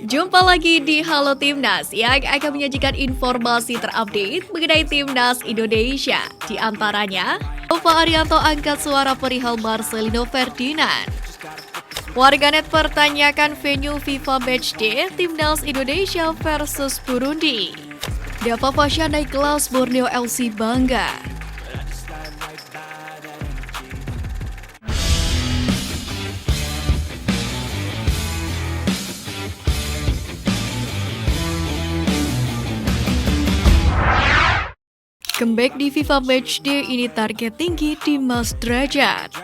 Jumpa lagi di Halo Timnas yang akan menyajikan informasi terupdate mengenai Timnas Indonesia. Di antaranya, Nova Arianto angkat suara perihal Marcelino Ferdinand. Warganet pertanyakan venue FIFA Matchday Timnas Indonesia versus Burundi. Dava Fasya naik kelas, Borneo LC bangga. Comeback di FIFA Matchday ini target tinggi Dimas Drajat.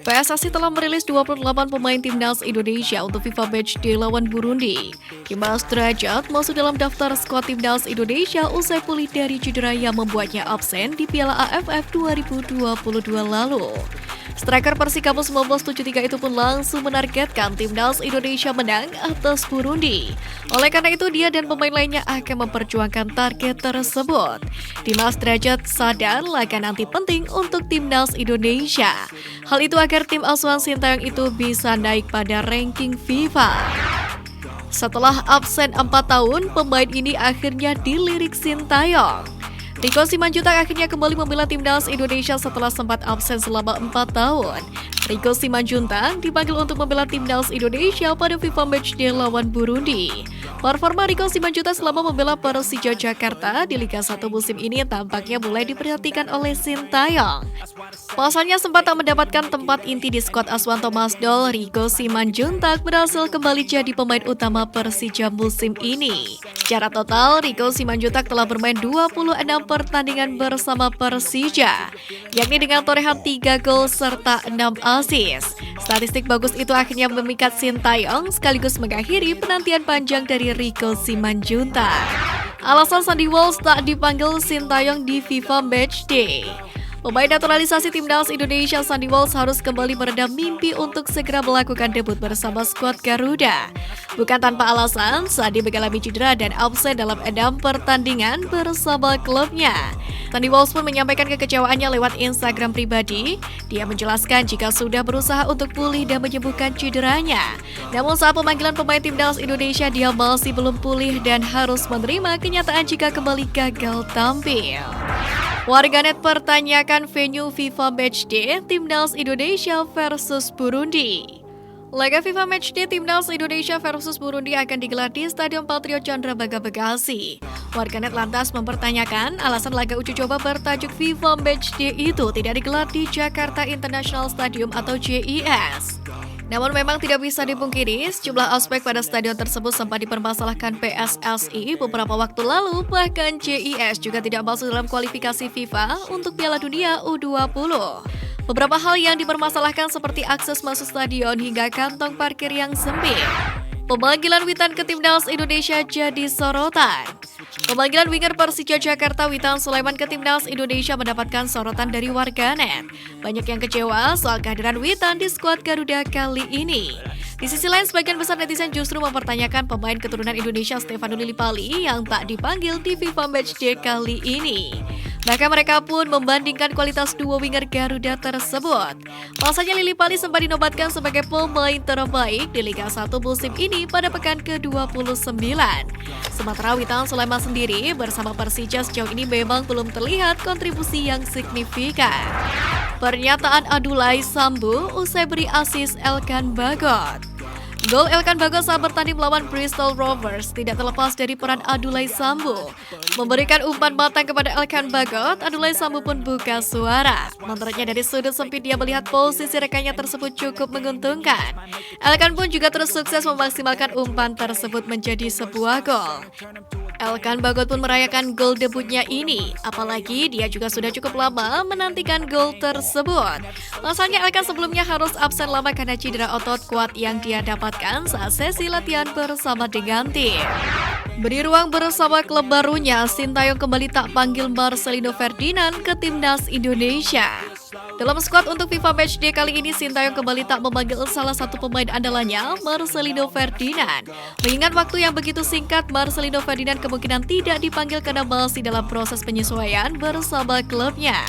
PSSI telah merilis 28 pemain Timnas Indonesia untuk FIFA Matchday lawan Burundi. Dimas Drajat masuk dalam daftar skuad Timnas Indonesia usai pulih dari cedera yang membuatnya absen di Piala AFF 2022 lalu. Striker Persikabo 1973 itu pun langsung menargetkan Timnas Indonesia menang atas Burundi. Oleh karena itu, dia dan pemain lainnya akan memperjuangkan target tersebut. Dimas Drajat sadar laga nanti penting untuk Timnas Indonesia. Hal itu agar tim asuhan Sintayong itu bisa naik pada ranking FIFA. Setelah absen 4 tahun, pemain ini akhirnya dilirik Sintayong. Rico Simanjuntak akhirnya kembali membela Timnas Indonesia setelah sempat absen selama 4 tahun. Rico Simanjuntak dipanggil untuk membela Timnas Indonesia pada FIFA Matchday lawan Burundi. Performa Rico Simanjuntak selama membela Persija Jakarta di Liga 1 musim ini tampaknya mulai diperhatikan oleh Sintayong. Pasalnya sempat tak mendapatkan tempat inti di skuad asuhan Thomas Doll, Rico Simanjuntak berhasil kembali jadi pemain utama Persija musim ini. Secara total, Rico Simanjuntak telah bermain 26 pertandingan bersama Persija, yakni dengan torehan 3 gol serta 6 assist. Statistik bagus itu akhirnya memikat Sintayong sekaligus mengakhiri penantian panjang dari Rico Simanjuntak. Alasan Sandy Walsh tak dipanggil Sintayong di FIFA Matchday. Pemain naturalisasi Timnas Indonesia Sandy Walsh harus kembali meredam mimpi untuk segera melakukan debut bersama skuad Garuda. Bukan tanpa alasan, Sandy mengalami cedera dan absen dalam 6 pertandingan bersama klubnya. Sandy Walsh pun menyampaikan kekecewaannya lewat Instagram pribadi. Dia menjelaskan jika sudah berusaha untuk pulih dan menyembuhkan cederanya. Namun saat pemanggilan pemain Timnas Indonesia, dia masih belum pulih dan harus menerima kenyataan jika kembali gagal tampil. Warganet pertanyakan venue FIFA Matchday Timnas Indonesia versus Burundi. Laga FIFA Matchday Timnas Indonesia versus Burundi akan digelar di Stadion Patriot Candrabaga Bekasi. Warganet lantas mempertanyakan alasan laga uji coba bertajuk FIFA Matchday itu tidak digelar di Jakarta International Stadium atau JIS. Namun memang tidak bisa dipungkiri, sejumlah aspek pada stadion tersebut sempat dipermasalahkan PSSI beberapa waktu lalu, bahkan JIS juga tidak masuk dalam kualifikasi FIFA untuk Piala Dunia U20. Beberapa hal yang dipermasalahkan seperti akses masuk stadion hingga kantong parkir yang sempit. Pemanggilan Witan ke Timnas Indonesia jadi sorotan. Pemanggilan winger Persija Jakarta Witan Sulaiman ke Timnas Indonesia mendapatkan sorotan dari warganet. Banyak yang kecewa soal kehadiran Witan di skuad Garuda kali ini. Di sisi lain, sebagian besar netizen justru mempertanyakan pemain keturunan Indonesia Stefano Lillipali yang tak dipanggil di FIFA Matchday kali ini. Bahkan mereka pun membandingkan kualitas duo winger Garuda tersebut. Pasalnya Lillipali sempat dinobatkan sebagai pemain terbaik di Liga 1 musim ini pada pekan ke-29. Sementara Witan Sulaiman sendiri bersama Persija sejauh ini memang belum terlihat kontribusi yang signifikan. Pernyataan Adulai Sambu usai beri asis Elkan Bagot. Gol Elkan Bagot saat bertanding melawan Bristol Rovers tidak terlepas dari peran Adulai Sambu. Memberikan umpan matang kepada Elkan Bagot, Adulai Sambu pun buka suara. Menurutnya dari sudut sempit dia melihat posisi rekannya tersebut cukup menguntungkan. Elkan pun juga terus sukses memaksimalkan umpan tersebut menjadi sebuah gol. Elkan Bagot pun merayakan gol debutnya ini, apalagi dia juga sudah cukup lama menantikan gol tersebut. Pasalnya Elkan sebelumnya harus absen lama karena cedera otot kuat yang dia dapatkan saat sesi latihan bersama dengan tim. Beri ruang bersama klub barunya, Sintayong kembali tak panggil Marcelino Ferdinand ke Timnas Indonesia. Dalam skuad untuk FIFA Matchday kali ini, Sintayong kembali tak memanggil salah satu pemain andalannya, Marcelino Ferdinand. Mengingat waktu yang begitu singkat, Marcelino Ferdinand kemungkinan tidak dipanggil karena masih dalam proses penyesuaian bersama klubnya.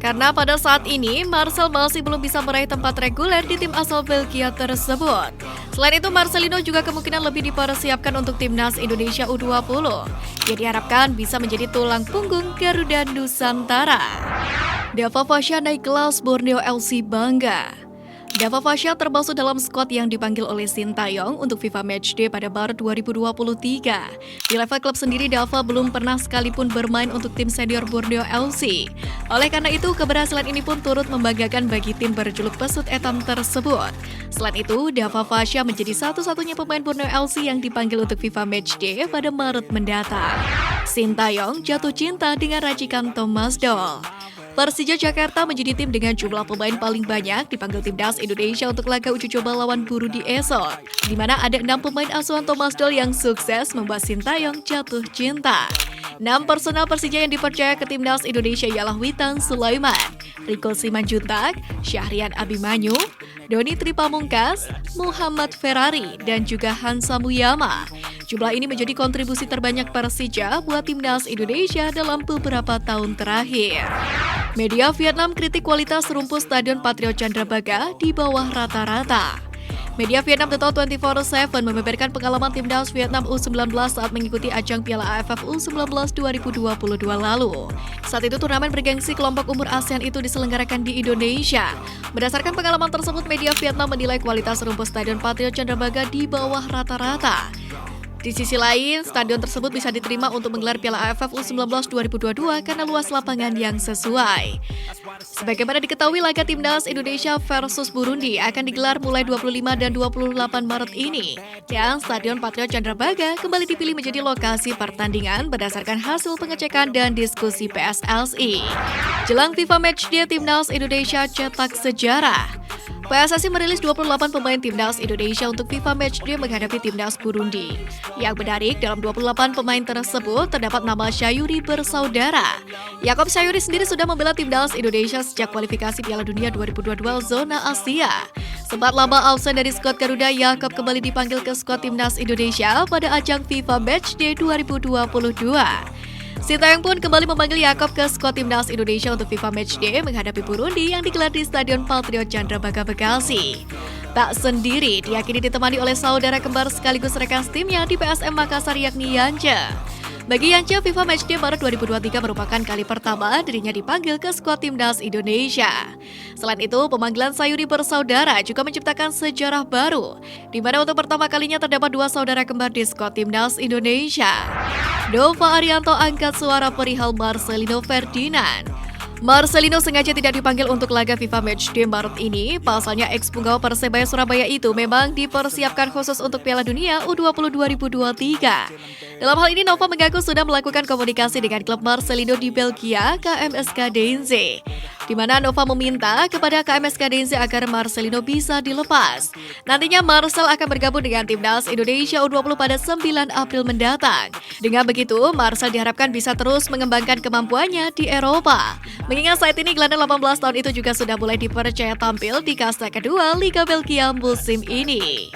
Karena pada saat ini, Marcel masih belum bisa meraih tempat reguler di tim asal Belgia tersebut. Selain itu, Marcelino juga kemungkinan lebih dipersiapkan untuk timnas Indonesia U20, yang diharapkan bisa menjadi tulang punggung Garuda Nusantara. Dava Fasya naik kelas, Borneo FC bangga. Dava Fasya termasuk dalam skuad yang dipanggil oleh Sintayong untuk FIFA Matchday pada Maret 2023. Di level klub sendiri, Dava belum pernah sekalipun bermain untuk tim senior Borneo FC. Oleh karena itu, keberhasilan ini pun turut membanggakan bagi tim berjuluk Pesut Etam tersebut. Selain itu, Dava Fasya menjadi satu-satunya pemain Borneo FC yang dipanggil untuk FIFA Matchday pada Maret mendatang. Sintayong jatuh cinta dengan racikan Thomas Doll. Persija Jakarta menjadi tim dengan jumlah pemain paling banyak dipanggil timnas Indonesia untuk laga uji coba lawan Burundi esok, di mana ada 6 pemain asuhan Thomas Doll yang sukses membuat Sintayong jatuh cinta. 6 personal Persija yang dipercaya ke timnas Indonesia ialah Witan Sulaiman, Rico Simanjuntak, Syahrian Abimanyu, Doni Tripamungkas, Muhammad Ferrari, dan juga Hansa Muyama. Jumlah ini menjadi kontribusi terbanyak Persija buat timnas Indonesia dalam beberapa tahun terakhir. Media Vietnam kritik kualitas rumput Stadion Patriot Candrabaga di bawah rata-rata. Media Vietnam The Talk 24/7 membeberkan pengalaman timnas Vietnam U19 saat mengikuti ajang Piala AFF U19 2022 lalu. Saat itu turnamen bergengsi kelompok umur ASEAN itu diselenggarakan di Indonesia. Berdasarkan pengalaman tersebut, media Vietnam menilai kualitas rumput Stadion Patriot Candrabaga di bawah rata-rata. Di sisi lain, stadion tersebut bisa diterima untuk menggelar Piala AFF U19 2022 karena luas lapangan yang sesuai. Sebagaimana diketahui, laga timnas Indonesia versus Burundi akan digelar mulai 25 dan 28 Maret ini. Dan Stadion Patriot Candrabaga kembali dipilih menjadi lokasi pertandingan berdasarkan hasil pengecekan dan diskusi PSSI. Jelang FIFA Matchday, timnas Indonesia cetak sejarah. PSSI merilis 28 pemain timnas Indonesia untuk FIFA Matchday menghadapi timnas Burundi. Yang menarik, dalam 28 pemain tersebut terdapat nama Syahuri bersaudara. Yakob Syahuri sendiri sudah membela timnas Indonesia sejak kualifikasi Piala Dunia 2022 zona Asia. Sempat lama absen dari skuad Garuda, Yakob kembali dipanggil ke skuad timnas Indonesia pada ajang FIFA Matchday 2022. Sintayong pun kembali memanggil Yakob ke skuad timnas Indonesia untuk FIFA Matchday menghadapi Burundi yang digelar di Stadion Patriot Candrabaga Bekasi. Tak sendiri, diyakini ditemani oleh saudara kembar sekaligus rekan timnya di PSM Makassar yakni Yance. Bagi Yance, FIFA Matchday Maret 2023 merupakan kali pertama dirinya dipanggil ke skuad timnas Indonesia. Selain itu, pemanggilan Sayuri bersaudara juga menciptakan sejarah baru, di mana untuk pertama kalinya terdapat 2 saudara kembar di skuad timnas Indonesia. Dova Arianto angkat suara perihal Marcelino Ferdinand. Marcelino sengaja tidak dipanggil untuk laga FIFA Matchday Maret ini. Pasalnya ex-punggawa Persebaya Surabaya itu memang dipersiapkan khusus untuk Piala Dunia U20 2023. Dalam hal ini, Nova mengaku sudah melakukan komunikasi dengan klub Marcelino di Belgia, KMSK Deinze, di mana Nova meminta kepada KMSK Deinze agar Marcelino bisa dilepas. Nantinya Marcel akan bergabung dengan timnas Indonesia U20 pada 9 April mendatang. Dengan begitu, Marcel diharapkan bisa terus mengembangkan kemampuannya di Eropa. Mengingat saat ini gelandang 18 tahun itu juga sudah mulai dipercaya tampil di kasta kedua Liga Belgia musim ini.